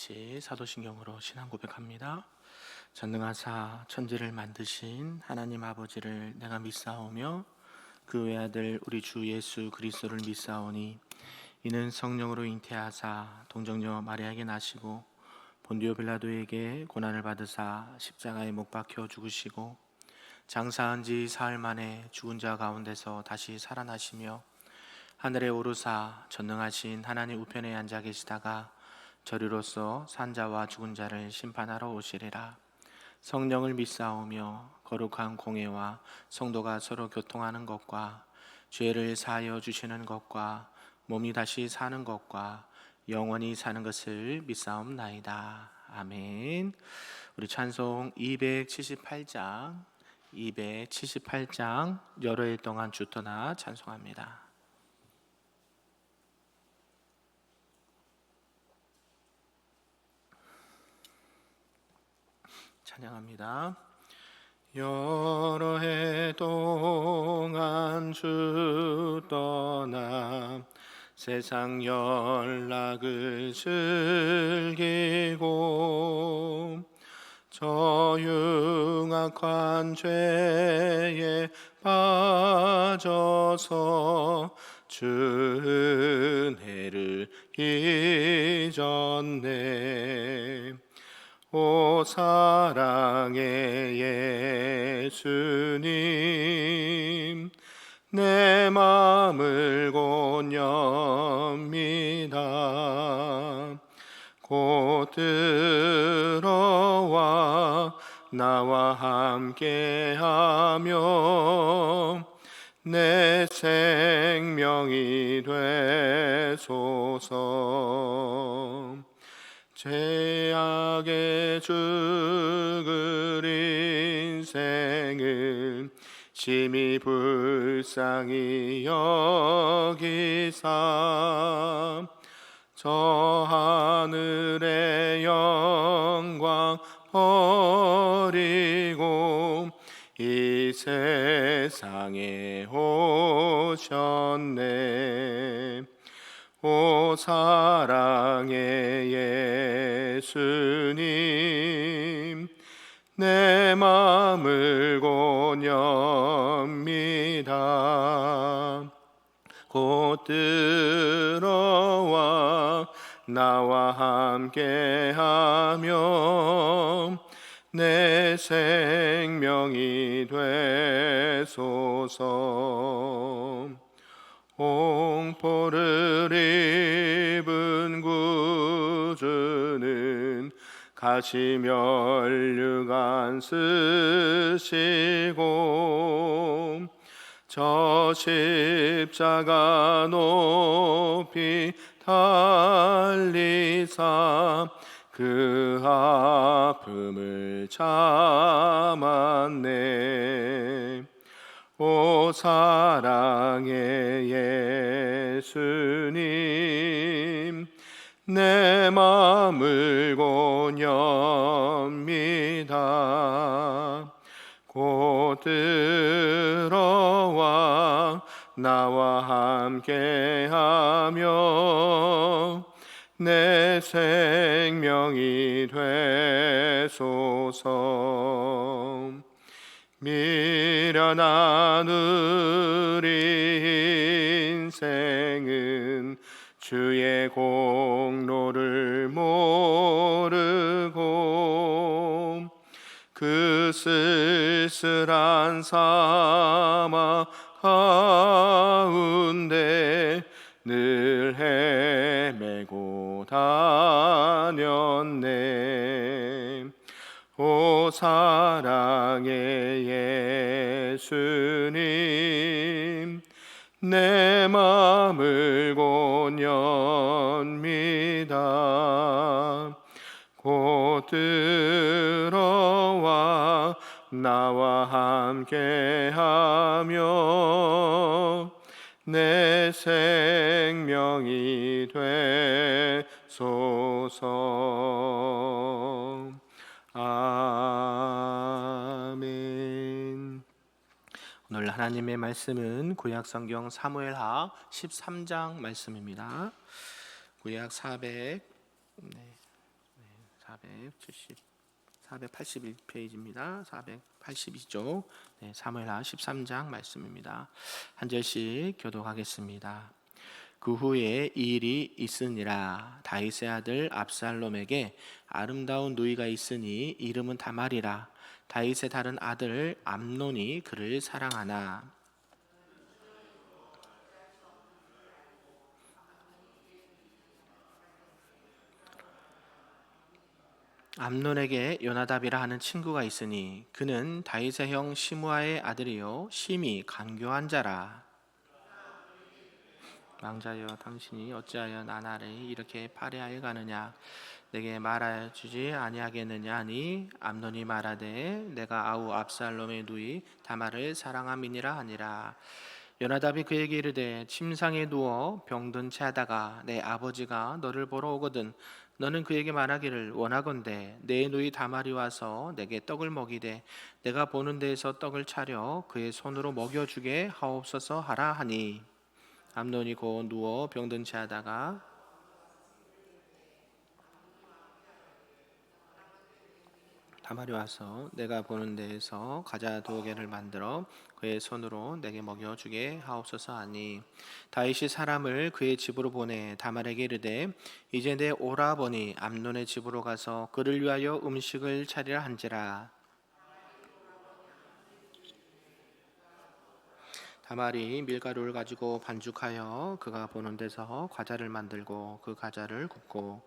같이 사도신경으로 신앙 고백합니다. 전능하사 천지를 만드신 하나님 아버지를 내가 믿사오며 그 외아들 우리 주 예수 그리스도를 믿사오니 이는 성령으로 잉태하사 동정녀 마리아에게 나시고 본디오 빌라도에게 고난을 받으사 십자가에 못 박혀 죽으시고 장사한 지 사흘 만에 죽은 자 가운데서 다시 살아나시며 하늘에 오르사 전능하신 하나님 우편에 앉아 계시다가 저리로서 산자와 죽은 자를 심판하러 오시리라. 성령을 믿사오며 거룩한 공회와 성도가 서로 교통하는 것과 죄를 사하여 주시는 것과 몸이 다시 사는 것과 영원히 사는 것을 믿사옵나이다. 아멘. 우리 찬송 278장 여러 일 동안 주떠나 찬송합니다. 찬양합니다. 여러 해 동안 주 떠나 세상 연락을 즐기고 저 흉악한 죄에 빠져서 주 은혜를 잊었네. 오 사랑의 예수님, 내 마음을 곧 엽니다. 곧 들어와 나와 함께하며 내 생명이 되소서. 죄악에 죽을 인생을 심히 불쌍히 여기사 저 하늘의 영광 버리고 이 세상에 오셨네. 오 사랑의 예수님, 내 마음을 곧 엽니다. 곧 들어와 나와 함께하며 내 생명이 되소서. 홍포를 입은 구주는 가시면류관 쓰시고 저 십자가 높이 달리사 그 아픔을 참았네. 오 사랑의 예수님, 내 마음을 곧 엽니다. 곧 들어와 나와 함께하며 내 생명이 되소서. 미련한 우리 인생은 주의 공로를 모르고 그 쓸쓸한 사막 가운데 늘 헤매고 다녔네. 오 사랑의 예수님, 내 마음을 곧 엽니다. 곧 들어와 나와 함께하며 내 생명이 되소서. 아멘. 오늘 하나님의 말씀은 구약성경 사무엘하 13장 말씀입니다. 구약 400 481페이지입니다. 482쪽 사무엘하 13장 말씀입니다. 한 절씩 교독하겠습니다. 그 후에 이 일이 있으니라. 다윗의 아들 압살롬에게 아름다운 누이가 있으니 이름은 다말이라. 다윗의 다른 아들 암논이 그를 사랑하나 암논에게 요나답이라 하는 친구가 있으니 그는 다윗의 형 시므아의 아들이요 심히 간교한 자라. 왕자여 당신이 어찌하여 나날을 이렇게 파리하여 가느냐? 내게 말하여 주지 아니하겠느냐 하니 암논이 말하되 내가 아우 압살롬의 누이 다말을 사랑함이니라 하니라. 요나답이 그에게 이르되 침상에 누워 병든 채 하다가 내 아버지가 너를 보러 오거든 너는 그에게 말하기를 원하건대 내 누이 다말이 와서 내게 떡을 먹이되 내가 보는 데에서 떡을 차려 그의 손으로 먹여주게 하옵소서 하라 하니 암논이 곧 누워 병든 채 하다가 다말이 와서 내가 보는 데에서 가자 2개를 만들어 그의 손으로 내게 먹여주게 하옵소서 하니 다윗이 사람을 그의 집으로 보내 다말에게 이르되 이제 내 오라버니 암논의 집으로 가서 그를 위하여 음식을 차리라 한지라. 다말이 밀가루를 가지고 반죽하여 그가 보는 데서 과자를 만들고 그 과자를 굽고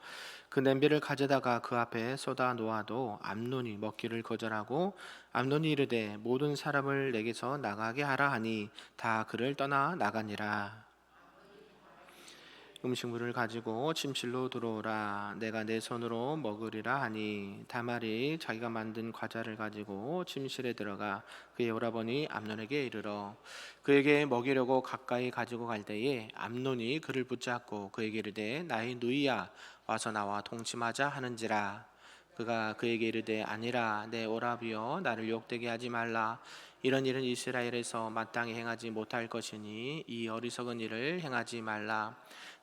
그 냄비를 가져다가 그 앞에 쏟아 놓아도 암논이 먹기를 거절하고 암논이 이르되 모든 사람을 내게서 나가게 하라 하니 다 그를 떠나 나가니라. 음식물을 가지고 침실로 들어오라. 내가 내 손으로 먹으리라 하니 다말이 자기가 만든 과자를 가지고 침실에 들어가 그의 오라버니 암논에게 이르러 그에게 먹이려고 가까이 가지고 갈 때에 암논이 그를 붙잡고 그에게 이르되 나의 누이야 와서 나와 동침하자 하는지라. 그가 그에게 이르되 아니라 내 오라비여 나를 욕되게 하지 말라. 이런 일은 이스라엘에서 마땅히 행하지 못할 것이니 이 어리석은 일을 행하지 말라.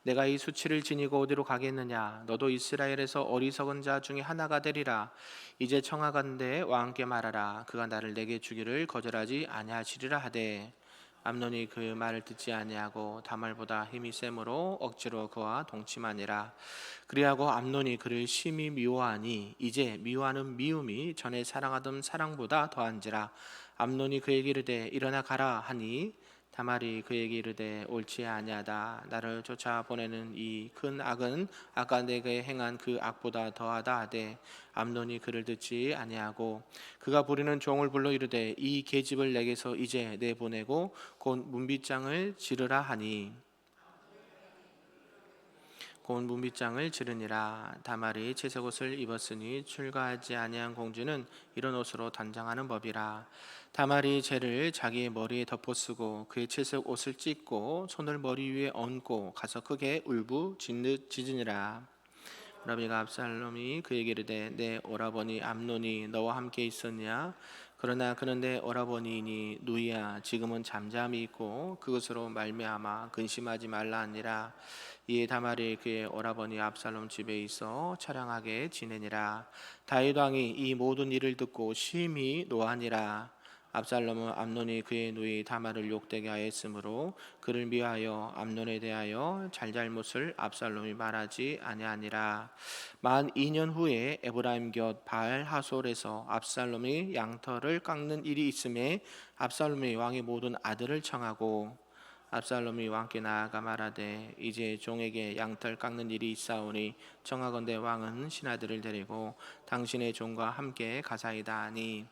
내가 이 수치를 지니고 어디로 가겠느냐? 너도 이스라엘에서 어리석은 자 중에 하나가 되리라. 이제 청하건대 왕께 말하라. 그가 나를 내게 주기를 거절하지 아니하시리라 하되 암논이 그 말을 듣지 아니하고 다말보다 힘이 세므로 억지로 그와 동침하니라. 그리하고 암논이 그를 심히 미워하니 이제 미워하는 미움이 전에 사랑하던 사랑보다 더한지라. 암논이 그에게 이르되 일어나 가라 하니 다말이 그에게 이르되 옳지 아니하다. 나를 쫓아보내는 이 큰 악은 아까 내게 행한 그 악보다 더하다 하되 암논이 그를 듣지 아니하고 그가 부리는 종을 불러 이르되 이 계집을 내게서 이제 내보내고 곧 문빗장을 지르라 하니 곧 문빗장을 지르니라. 다말이 채색 옷을 입었으니 출가하지 아니한 공주는 이런 옷으로 단장하는 법이라. 다말이 재를 자기의 머리에 덮어쓰고 그의 채색 옷을 찢고 손을 머리 위에 얹고 가서 크게 울부짖으니라. 오라비가 압살롬이 그에게 이르되 내 오라버니 암논이 너와 함께 있었냐? 그러나 그는 내 오라버니이니 누이야 지금은 잠잠히 있고 그것으로 말미암아 근심하지 말라 하니라. 이에 다말이 그의 오라버니 압살롬 집에 있어 처량하게 지내니라. 다윗 왕이 이 모든 일을 듣고 심히 노하니라. 압살롬은 암논이 그의 누이 다말을 욕되게 하였으므로 그를 미워하여 암논에 대하여 잘잘못을 압살롬이 말하지 아니하니라. 만 2년 후에 에브라임 곁 바알 하솔에서 압살롬이 양털을 깎는 일이 있음에 압살롬이 왕의 모든 아들을 청하고 압살롬이 왕께 나아가 말하되 이제 종에게 양털 깎는 일이 있사오니 청하건대 왕은 신하들을 데리고 당신의 종과 함께 가사이다 하니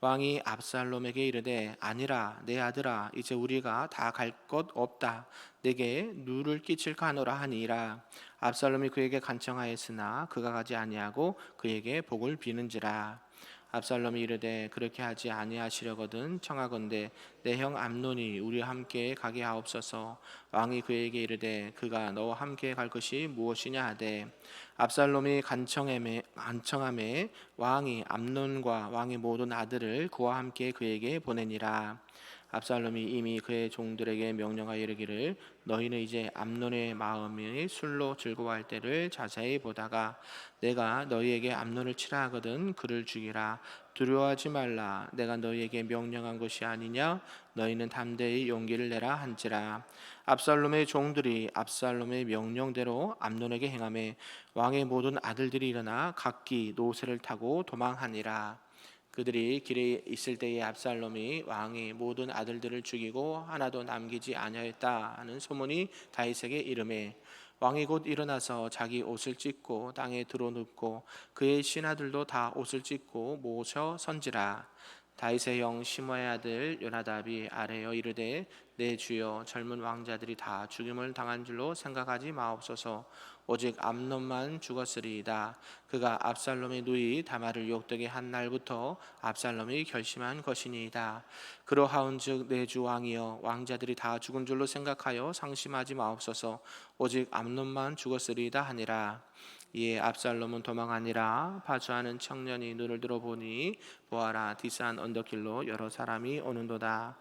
왕이 압살롬에게 이르되 아니라 내 아들아 이제 우리가 다 갈 것 없다. 내게 누를 끼칠까 하노라 하니라. 압살롬이 그에게 간청하였으나 그가 가지 아니하고 그에게 복을 비는지라. 압살롬이 이르되 그렇게 하지 아니하시려거든 청하건대 내 형 암논이 우리와 함께 가게 하옵소서. 왕이 그에게 이르되 그가 너와 함께 갈 것이 무엇이냐 하되 압살롬이 간청함에 왕이 암논과 왕의 모든 아들을 그와 함께 그에게 보내니라. 압살롬이 이미 그의 종들에게 명령하여 이르기를 너희는 이제 암논의 마음이 술로 즐거워할 때를 자세히 보다가 내가 너희에게 암논을 치라 하거든 그를 죽이라. 두려워하지 말라. 내가 너희에게 명령한 것이 아니냐. 너희는 담대히 용기를 내라 한지라. 압살롬의 종들이 압살롬의 명령대로 암논에게 행하매 왕의 모든 아들들이 일어나 각기 노새를 타고 도망하니라. 그들이 길에 있을 때에 압살롬이 왕의 모든 아들들을 죽이고 하나도 남기지 아니하였다 하는 소문이 다윗에게 이르매 왕이 곧 일어나서 자기 옷을 찢고 땅에 드러눕고 그의 신하들도 다 옷을 찢고 모셔 선지라. 다윗의 형 시므아의 아들 요나답이 아뢰어 이르되 내 주여 젊은 왕자들이 다 죽임을 당한 줄로 생각하지 마옵소서. 오직 암논만 죽었으리이다. 그가 압살롬의 누이 다말을 욕되게 한 날부터 압살롬이 결심한 것이니이다. 그러하온즉 내 주 왕이여 왕자들이 다 죽은 줄로 생각하여 상심하지 마옵소서. 오직 암논만 죽었으리이다 하니라. 이에 압살롬은 도망하니라. 파주하는 청년이 눈을 들어보니 보아라 디스한 언덕길로 여러 사람이 오는도다.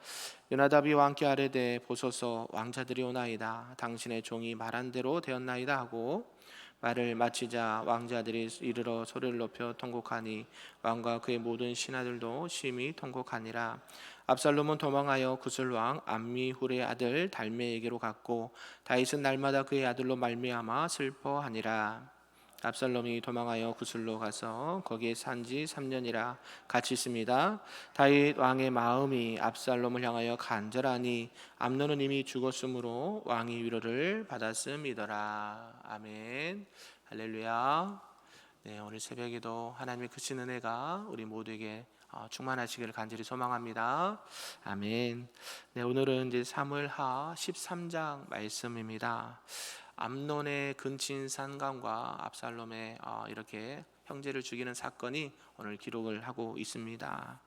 요나답이 왕께 아뢰되 보소서 왕자들이 오나이다. 당신의 종이 말한 대로 되었나이다 하고 말을 마치자 왕자들이 이르러 소리를 높여 통곡하니 왕과 그의 모든 신하들도 심히 통곡하니라. 압살롬은 도망하여 구슬왕 암미훌의 아들 달메에게로 갔고 다윗은 날마다 그의 아들로 말미암아 슬퍼하니라. 압살롬이 도망하여 구슬로 가서 거기에 산지 3년이라 같이 있습니다. 다윗 왕의 마음이 압살롬을 향하여 간절하니 암논은 이미 죽었으므로 왕이 위로를 받았음이더라. 아멘. 할렐루야. 네, 오늘 새벽에도 하나님의 크신 은혜가 우리 모두에게 충만하시기를 간절히 소망합니다. 아멘. 네, 오늘은 이제 사무엘하 13장 말씀입니다. 암논의 근친 산감과 압살롬의 이렇게 형제를 죽이는 사건이 오늘 기록을 하고 있습니다.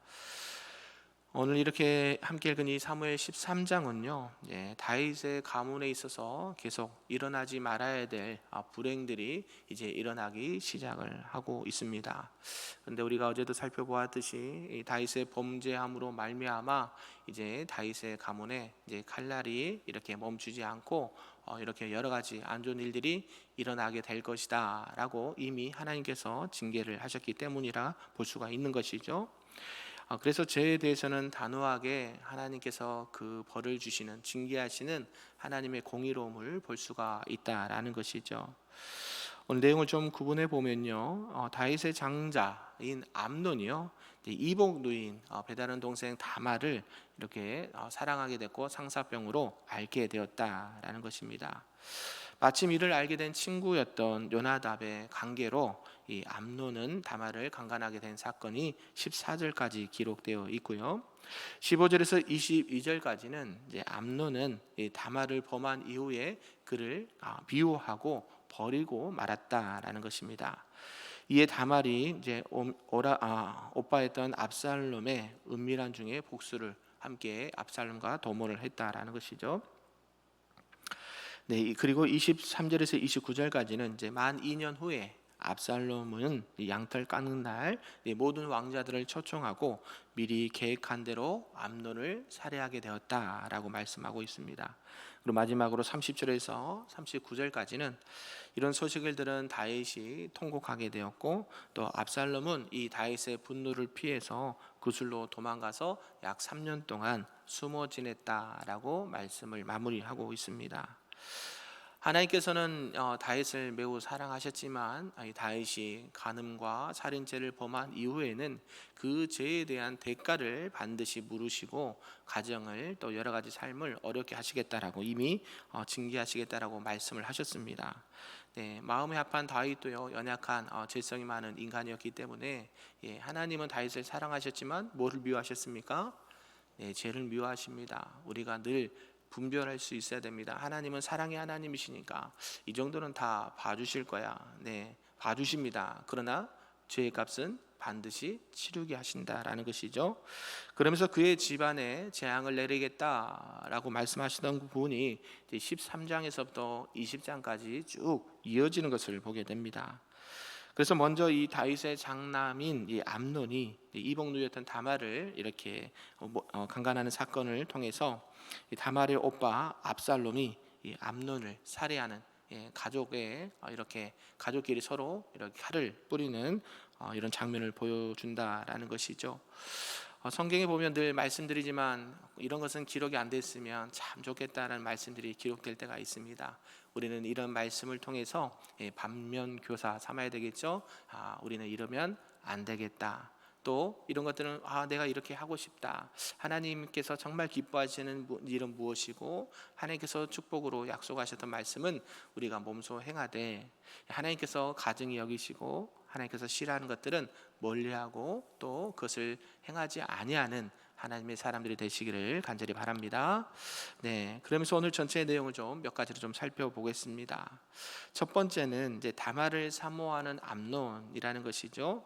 오늘 이렇게 함께 읽은 이 사무엘 13장은요, 다윗의 가문에 있어서 계속 일어나지 말아야 될 불행들이 이제 일어나기 시작을 하고 있습니다. 그런데 우리가 어제도 살펴보았듯이 이 다윗의 범죄함으로 말미암아 이제 다윗의 가문에 이제 칼날이 이렇게 멈추지 않고 이렇게 여러 가지 안 좋은 일들이 일어나게 될 것이다라고 이미 하나님께서 징계를 하셨기 때문이라 볼 수가 있는 것이죠. 그래서 죄에 대해서는 단호하게 하나님께서 그 벌을 주시는 징계하시는 하나님의 공의로움을 볼 수가 있다라는 것이죠. 오늘 내용을 좀 구분해 보면요, 다윗의 장자인 암논이요, 이복 누인 베다른 동생 다말을 이렇게 사랑하게 됐고 상사병으로 앓게 되었다라는 것입니다. 마침 이를 알게 된 친구였던 요나답의 관계로 이 암논은 다말을 강간하게 된 사건이 14절까지 기록되어 있고요. 15절에서 22절까지는 이제 암논은 이 다말을 범한 이후에 그를 미워하고 버리고 말았다라는 것입니다. 이에 다말이 이제 오빠였던 압살롬의 은밀한 중에 복수를 함께 압살롬과 도모를 했다라는 것이죠. 네, 그리고 23절에서 29절까지는 이제 만 2년 후에 압살롬은 양털 까는 날 모든 왕자들을 초청하고 미리 계획한 대로 암논을 살해하게 되었다라고 말씀하고 있습니다. 그리고 마지막으로 30절에서 39절까지는 이런 소식을 들은 다윗이 통곡하게 되었고 또 압살롬은 이 다윗의 분노를 피해서 구슬로 도망가서 약 3년 동안 숨어 지냈다라고 말씀을 마무리하고 있습니다. 하나님께서는 다윗을 매우 사랑하셨지만 다윗이 간음과 살인죄를 범한 이후에는 그 죄에 대한 대가를 반드시 물으시고 가정을 또 여러 가지 삶을 어렵게 하시겠다라고 이미 징계하시겠다라고 말씀을 하셨습니다. 네, 마음이 합한 다윗도요 연약한 죄성이 많은 인간이었기 때문에 하나님은 다윗을 사랑하셨지만 뭐를 미워하셨습니까? 네, 죄를 미워하십니다. 우리가 늘 분별할 수 있어야 됩니다. 하나님은 사랑의 하나님이시니까 이 정도는 다 봐주실 거야. 네, 봐주십니다. 그러나 죄의 값은 반드시 치르게 하신다라는 것이죠. 그러면서 그의 집안에 재앙을 내리겠다라고 말씀하시던 부분이 13장에서부터 20장까지 쭉 이어지는 것을 보게 됩니다. 그래서 먼저 이 다윗의 장남인 이 암논이 이복누이였던 다말을 이렇게 강간하는 사건을 통해서 이 다말의 오빠 압살롬이 이 암논을 살해하는, 가족의 이렇게 가족끼리 서로 이렇게 칼을 뿌리는 이런 장면을 보여준다라는 것이죠. 성경에 보면 늘 말씀드리지만 이런 것은 기록이 안 됐으면 참 좋겠다라는 말씀들이 기록될 때가 있습니다. 우리는 이런 말씀을 통해서 반면 교사 삼아야 되겠죠. 우리는 이러면 안 되겠다. 또 이런 것들은 내가 이렇게 하고 싶다. 하나님께서 정말 기뻐하시는 일은 무엇이고 하나님께서 축복으로 약속하셨던 말씀은 우리가 몸소 행하되, 하나님께서 가증히 여기시고 하나님께서 싫어하는 것들은 멀리하고 또 그것을 행하지 아니하는 하나님의 사람들이 되시기를 간절히 바랍니다. 네, 그러면서 오늘 전체의 내용을 좀 몇 가지로 좀 살펴보겠습니다. 첫 번째는 이제 다말을 사모하는 암논이라는 것이죠.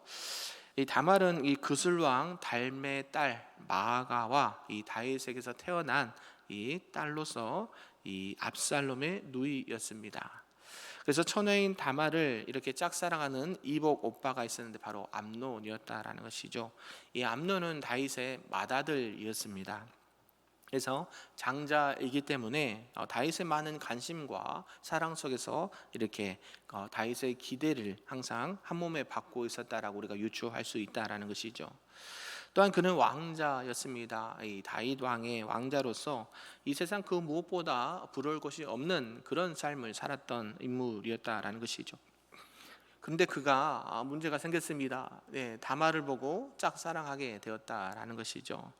이 다말은 이 그술왕 달메의 딸 마아가와 이 다윗에게서 태어난 이 딸로서 이 압살롬의 누이였습니다. 그래서 처녀인 다말을 이렇게 짝사랑하는 이복 오빠가 있었는데 바로 암논이었다라는 것이죠. 이 암논은 다윗의 맏아들이었습니다. 그래서 장자이기 때문에 다윗의 많은 관심과 사랑 속에서 이렇게 다윗의 기대를 항상 한 몸에 받고 있었다라고 우리가 유추할 수 있다라는 것이죠. 또한 그는 왕자였습니다. 이 다윗 왕의 왕자로서 이 세상 그 무엇보다 부러울 것이 없는 그런 삶을 살았던 인물이었다라는 것이죠. 근데 그가 문제가 생겼습니다. 다말을 보고 짝사랑하게 되었다라는 것이죠.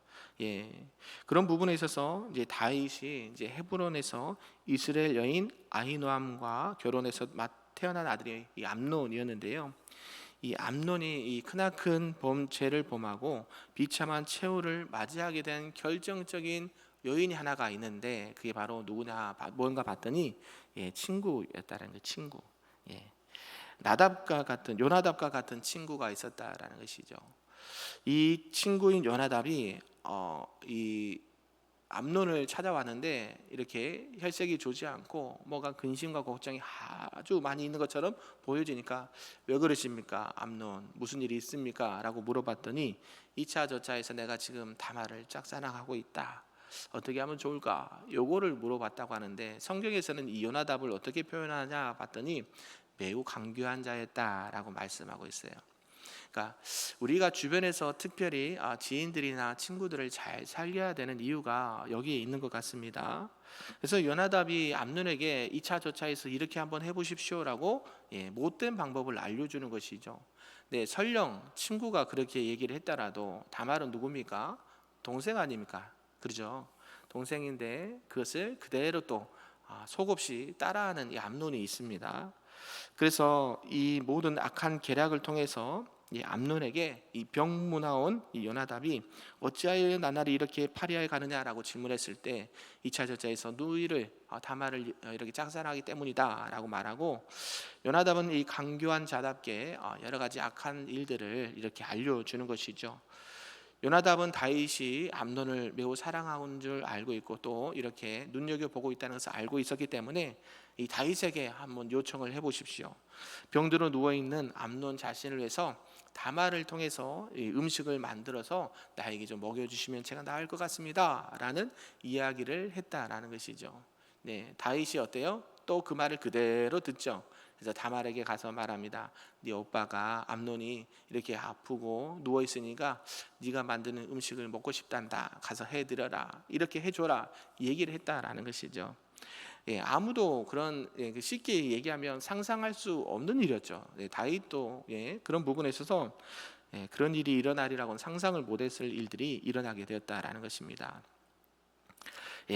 그런 부분에 있어서 이제 다윗이 이제 헤브론에서 이스라엘 여인 아히노암과 결혼해서 태어난 아들이 이 암논이었는데요. 이 암논이 이 크나큰 죄를 범하고 비참한 최후를 맞이하게 된 결정적인 요인이 하나가 있는데 그게 바로 누구냐 뭔가 봤더니 친구였다는 거. 친구. 요나답과 같은 친구가 있었다라는 것이죠. 이 친구인 요나답이 이 암논을 찾아왔는데 이렇게 혈색이 좋지 않고 뭐가 근심과 걱정이 아주 많이 있는 것처럼 보여지니까 왜 그러십니까? 암논 무슨 일이 있습니까? 라고 물어봤더니 2차 저차에서 내가 지금 다말을 짝사랑하고 있다. 어떻게 하면 좋을까? 요거를 물어봤다고 하는데 성경에서는 이 요나답을 어떻게 표현하냐 봤더니 매우 강교한 자였다라고 말씀하고 있어요. 그러니까 우리가 주변에서 특별히 지인들이나 친구들을 잘 살려야 되는 이유가 여기에 있는 것 같습니다. 그래서 요나답이 암논에게 2차 저차에서 이렇게 한번 해보십시오라고 못된 방법을 알려주는 것이죠. 네, 설령 친구가 그렇게 얘기를 했더라도 다말은 누굽니까? 동생 아닙니까? 그렇죠? 동생인데 그것을 그대로 또 속없이 따라하는 이 암논이 있습니다. 그래서 이 모든 악한 계략을 통해서 이 암논에게 이 병문화온 이 요나답이 어찌하여 나날이 이렇게 파리하여 가느냐라고 질문했을 때 2차 저자에서 누이를 다말을 이렇게 짝사랑하기 때문이다라고 말하고, 요나답은 이 강교한 자답게 여러 가지 악한 일들을 이렇게 알려주는 것이죠. 요나답은 다윗이 암논을 매우 사랑하는 줄 알고 있고 또 이렇게 눈여겨보고 있다는 것을 알고 있었기 때문에 이 다윗에게 한번 요청을 해보십시오. 병들어 누워있는 암논 자신을 위해서 다말을 통해서 음식을 만들어서 나에게 좀 먹여주시면 제가 나을 것 같습니다 라는 이야기를 했다라는 것이죠. 다윗이 어때요? 또 그 말을 그대로 듣죠. 그래서 다말에게 가서 말합니다. 네 오빠가 암논이 이렇게 아프고 누워 있으니까 네가 만드는 음식을 먹고 싶단다. 가서 해드려라. 이렇게 해줘라. 얘기를 했다라는 것이죠. 아무도 그런 쉽게 얘기하면 상상할 수 없는 일이었죠. 다윗도 그런 부분에 있어서 그런 일이 일어나리라고는 상상을 못했을 일들이 일어나게 되었다라는 것입니다.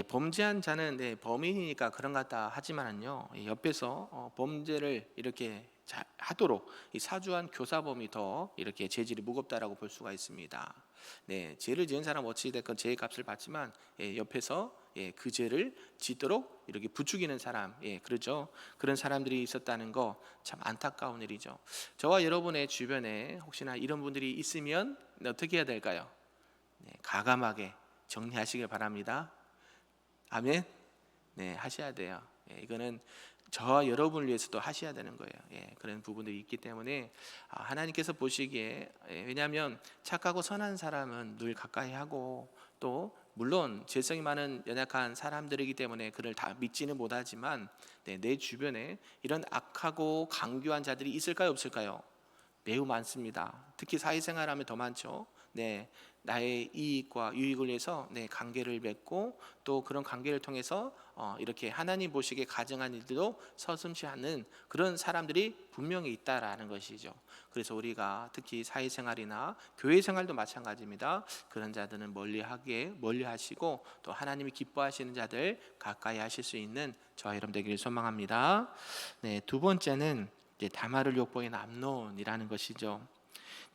범죄한 자는 범인이니까 그런 것 같다 하지만요, 옆에서 범죄를 이렇게 하도록 이 사주한 교사범이 더 이렇게 죄질이 무겁다라고 볼 수가 있습니다. 죄를 지은 사람 어찌 됐건 죄의 값을 받지만 옆에서 그 죄를 짓도록 이렇게 부추기는 사람, 그렇죠. 그런 사람들이 있었다는 거 참 안타까운 일이죠. 저와 여러분의 주변에 혹시나 이런 분들이 있으면 어떻게 해야 될까요? 가감하게 정리하시길 바랍니다. 아멘. 하셔야 돼요. 이거는 저와 여러분을 위해서도 하셔야 되는 거예요. 그런 부분들이 있기 때문에 하나님께서 보시기에, 왜냐하면 착하고 선한 사람은 늘 가까이 하고, 또 물론 죄성이 많은 연약한 사람들이기 때문에 그를 다 믿지는 못하지만, 내 주변에 이런 악하고 강교한 자들이 있을까요, 없을까요? 매우 많습니다. 특히 사회생활하면 더 많죠. 나의 이익과 유익을 위해서 관계를 맺고, 또 그런 관계를 통해서 이렇게 하나님 보시기에 가증한 일들도 서슴지 않는 그런 사람들이 분명히 있다라는 것이죠. 그래서 우리가 특히 사회생활이나 교회생활도 마찬가지입니다. 그런 자들은 멀리 하시고, 또 하나님이 기뻐하시는 자들 가까이 하실 수 있는 저와 여러분 되기를 소망합니다. 두 번째는 이제 다말을 욕보인 암논이라는 것이죠.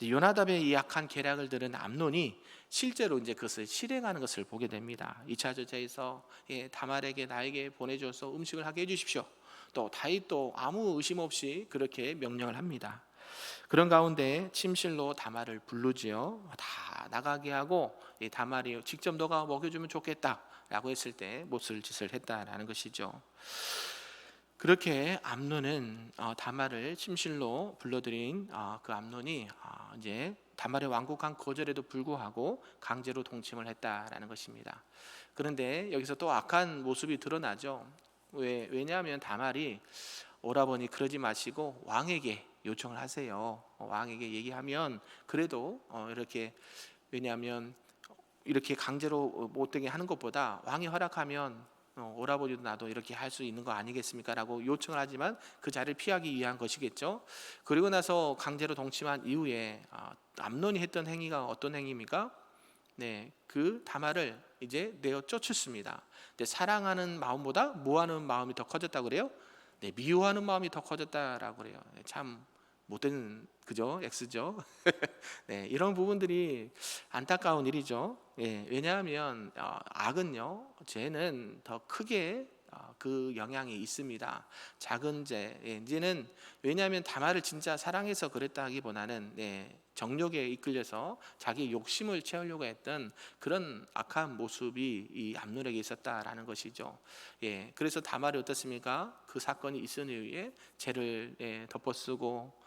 요나답의 이 약한 계략을 들은 암논이 실제로 이제 그것을 실행하는 것을 보게 됩니다. 2차 전쟁에서 다말에게 나에게 보내줘서 음식을 하게 해주십시오. 또 다윗도 아무 의심 없이 그렇게 명령을 합니다. 그런 가운데 침실로 다말을 부르지요. 다 나가게 하고, 다말이 직접 너가 먹여주면 좋겠다라고 했을 때 못쓸 짓을 했다라는 것이죠. 그렇게 암논은 다말을 침실로 불러들인 그 암논이 이제 다말의 완곡한 거절에도 불구하고 강제로 동침을 했다라는 것입니다. 그런데 여기서 또 악한 모습이 드러나죠. 왜냐하면 다말이 오라버니 그러지 마시고 왕에게 요청을 하세요. 왕에게 얘기하면 그래도 이렇게, 왜냐하면 이렇게 강제로 못되게 하는 것보다 왕이 허락하면 오라버니도 나도 이렇게 할 수 있는 거 아니겠습니까? 라고 요청을 하지만 그 자리를 피하기 위한 것이겠죠. 그리고 나서 강제로 동침한 이후에 암논이 했던 행위가 어떤 행위입니까? 그 다말을 이제 내어 쫓았습니다. 근데 사랑하는 마음보다 뭐하는 마음이 더 커졌다고 그래요? 미워하는 마음이 더 커졌다라고 그래요. 참 못된, 그죠? X죠. 이런 부분들이 안타까운 일이죠. 왜냐하면 악은요, 죄는 더 크게 그 영향이 있습니다. 작은 죄, 이제는, 왜냐하면 다말을 진짜 사랑해서 그랬다기보다는 정욕에 이끌려서 자기 욕심을 채우려고 했던 그런 악한 모습이 이 암논에게 있었다라는 것이죠. 그래서 다말이 어떻습니까? 그 사건이 있은 이후에 죄를 덮어쓰고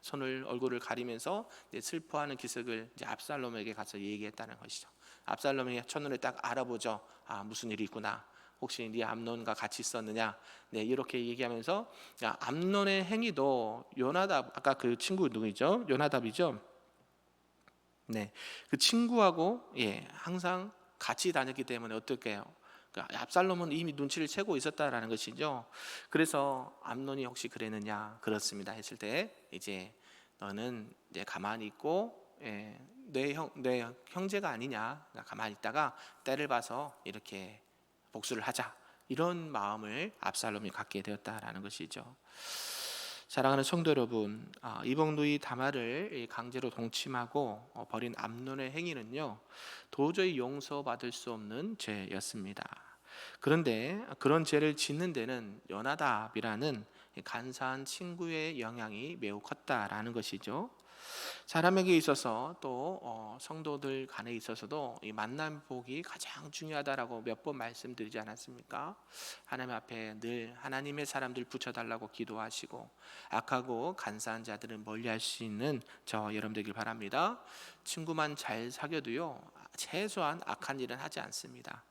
손을 얼굴을 가리면서 슬퍼하는 기색을 이제 압살롬에게 가서 얘기했다는 것이죠. 압살롬이 첫눈에 딱 알아보죠. 무슨 일이 있구나. 혹시 네 암논과 같이 있었느냐? 이렇게 얘기하면서, 암논의 행위도 요나답, 아까 그 친구 누구죠? 요나답이죠. 그 친구하고 항상 같이 다녔기 때문에 어떻게 해요? 압살롬은 이미 눈치를 채고 있었다라는 것이죠. 그래서 암논이 혹시 그랬느냐? 그렇습니다 했을 때, 이제 너는 이제 가만히 있고 내 형제가 아니냐? 가만히 있다가 때를 봐서 이렇게 복수를 하자, 이런 마음을 압살롬이 갖게 되었다라는 것이죠. 사랑하는 성도 여러분, 이방누이 다말을 강제로 동침하고 버린 암논의 행위는요, 도저히 용서받을 수 없는 죄였습니다. 그런데 그런 죄를 짓는 데는 요나답이라는 간사한 친구의 영향이 매우 컸다라는 것이죠. 사람에게 있어서, 또 성도들 간에 있어서도 이 만남 복이 가장 중요하다라고 몇 번 말씀드리지 않았습니까? 하나님 앞에 늘 하나님의 사람들 붙여달라고 기도하시고, 악하고 간사한 자들은 멀리할 수 있는 저 여러분 되길 바랍니다. 친구만 잘 사귀어도요, 최소한 악한 일은 하지 않습니다.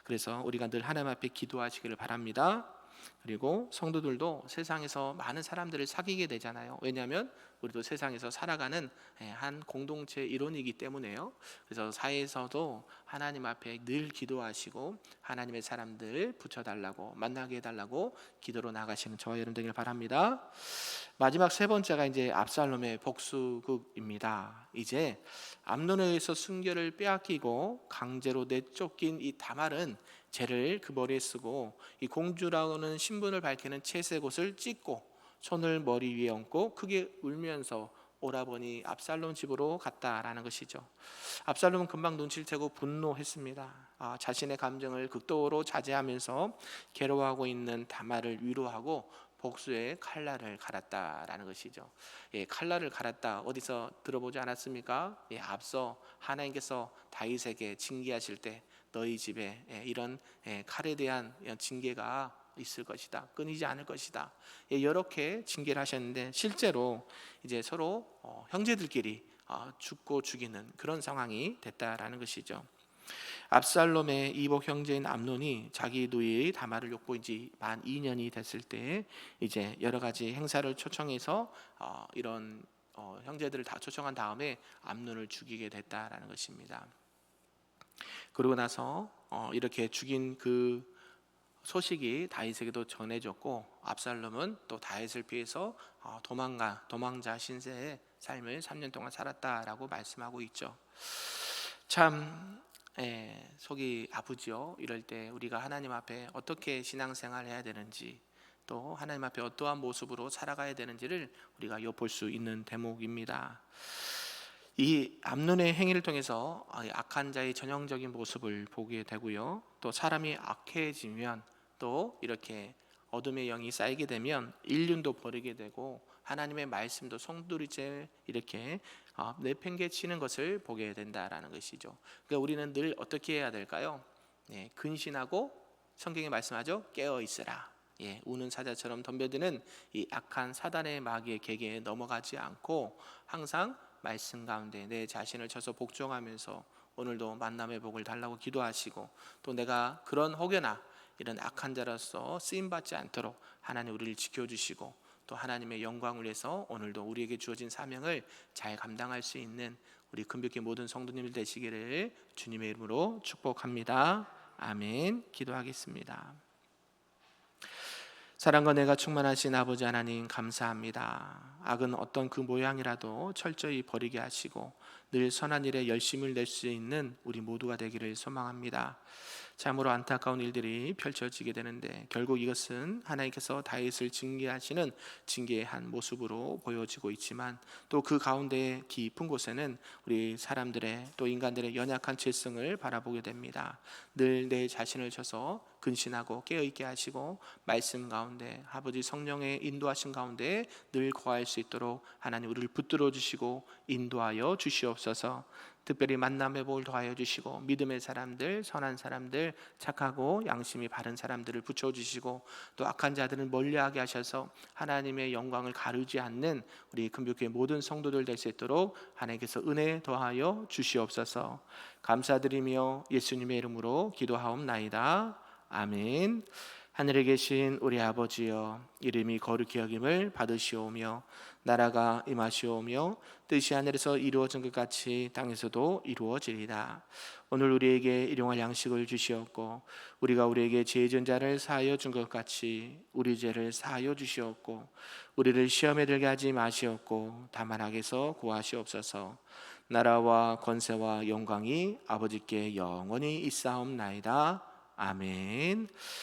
그래서 우리가 늘 하나님 앞에 기도하시기를 바랍니다. 그리고 성도들도 세상에서 많은 사람들을 사귀게 되잖아요. 왜냐하면 우리도 세상에서 살아가는 한 공동체 일원이기 때문에요. 그래서 사회에서도 하나님 앞에 늘 기도하시고 하나님의 사람들 붙여달라고, 만나게 해달라고 기도로 나가시는 저와 여러분 되길 바랍니다. 마지막 세 번째가 이제 압살롬의 복수극입니다. 이제 암논에 의해서 순결을 빼앗기고 강제로 내쫓긴 이 다말은 죄를 그 머리에 쓰고, 이 공주라고는 신분을 밝히는 채색 옷을 찢고 손을 머리 위에 얹고 크게 울면서 오라버니 압살롬 집으로 갔다라는 것이죠. 압살롬은 금방 눈치를 채고 분노했습니다. 자신의 감정을 극도로 자제하면서 괴로워하고 있는 다말을 위로하고 복수의 칼날을 갈았다라는 것이죠. 칼날을 갈았다, 어디서 들어보지 않았습니까? 앞서 하나님께서 다윗에게 징계하실 때 너희 집에 이런 칼에 대한 징계가 있을 것이다. 끊이지 않을 것이다. 예, 이렇게 징계를 하셨는데 실제로 이제 서로 형제들끼리 죽고 죽이는 그런 상황이 됐다라는 것이죠. 압살롬의 이복 형제인 암논이 자기 누이 다말을 욕보인 지 만 2년이 됐을 때 이제 여러 가지 행사를 초청해서 이런 형제들을 다 초청한 다음에 암논을 죽이게 됐다라는 것입니다. 그러고 나서 이렇게 죽인 그 소식이 다윗에게도 전해졌고 압살롬은 또 다윗을 피해서 도망자 신세의 삶을 3년 동안 살았다라고 말씀하고 있죠. 참 속이 아프죠. 이럴 때 우리가 하나님 앞에 어떻게 신앙생활을 해야 되는지, 또 하나님 앞에 어떠한 모습으로 살아가야 되는지를 우리가 엿볼 수 있는 대목입니다. 이 암논의 행위를 통해서 악한 자의 전형적인 모습을 보게 되고요. 또 사람이 악해지면 또 이렇게 어둠의 영이 쌓이게 되면 인륜도 버리게 되고 하나님의 말씀도 송두리째 이렇게 내팽개치는 것을 보게 된다라는 것이죠. 그러니까 우리는 늘 어떻게 해야 될까요? 네, 근신하고 성경에 말씀하죠. 깨어 있으라. 예, 우는 사자처럼 덤벼드는 이 악한 사단의 마귀의 계계에 넘어가지 않고 항상 말씀 가운데 내 자신을 쳐서 복종하면서 오늘도 만남의 복을 달라고 기도하시고, 또 내가 그런 혹여나 이런 악한 자로서 쓰임받지 않도록 하나님 우리를 지켜주시고 또 하나님의 영광을 위해서 오늘도 우리에게 주어진 사명을 잘 감당할 수 있는 우리 금빛교회 모든 성도님들 되시기를 주님의 이름으로 축복합니다. 아멘. 기도하겠습니다. 사랑과 내가 충만하신 아버지 하나님 감사합니다. 악은 어떤 그 모양이라도 철저히 버리게 하시고 늘 선한 일에 열심을 낼 수 있는 우리 모두가 되기를 소망합니다. 참으로 안타까운 일들이 펼쳐지게 되는데 결국 이것은 하나님께서 다윗을 징계하시는 징계의 한 모습으로 보여지고 있지만 또 그 가운데 깊은 곳에는 우리 사람들의 또 인간들의 연약한 죄성을 바라보게 됩니다. 늘 내 자신을 쳐서 근신하고 깨어있게 하시고 말씀 가운데 아버지 성령의 인도하신 가운데 늘 거할 수 있도록 하나님 우리를 붙들어 주시고 인도하여 주시옵소서. 특별히 만남의 복을 더하여 주시고 믿음의 사람들, 선한 사람들, 착하고 양심이 바른 사람들을 붙여주시고 또 악한 자들은 멀리하게 하셔서 하나님의 영광을 가르지 않는 우리 금빛교회 모든 성도들 될 수 있도록 하나님께서 은혜 더하여 주시옵소서. 감사드리며 예수님의 이름으로 기도하옵나이다. 아멘. 하늘에 계신 우리 아버지여, 이름이 거룩히 여김을 받으시오며 나라가 임하시오며 뜻이 하늘에서 이루어진 것 같이 땅에서도 이루어지리다. 오늘 우리에게 일용할 양식을 주시옵고 우리가 우리에게 죄 지은 자를 사하여 준 것 같이 우리 죄를 사하여 주시옵고 우리를 시험에 들게 하지 마시옵고 다만 악에서 구하시옵소서. 나라와 권세와 영광이 아버지께 영원히 있사옵나이다. 아멘.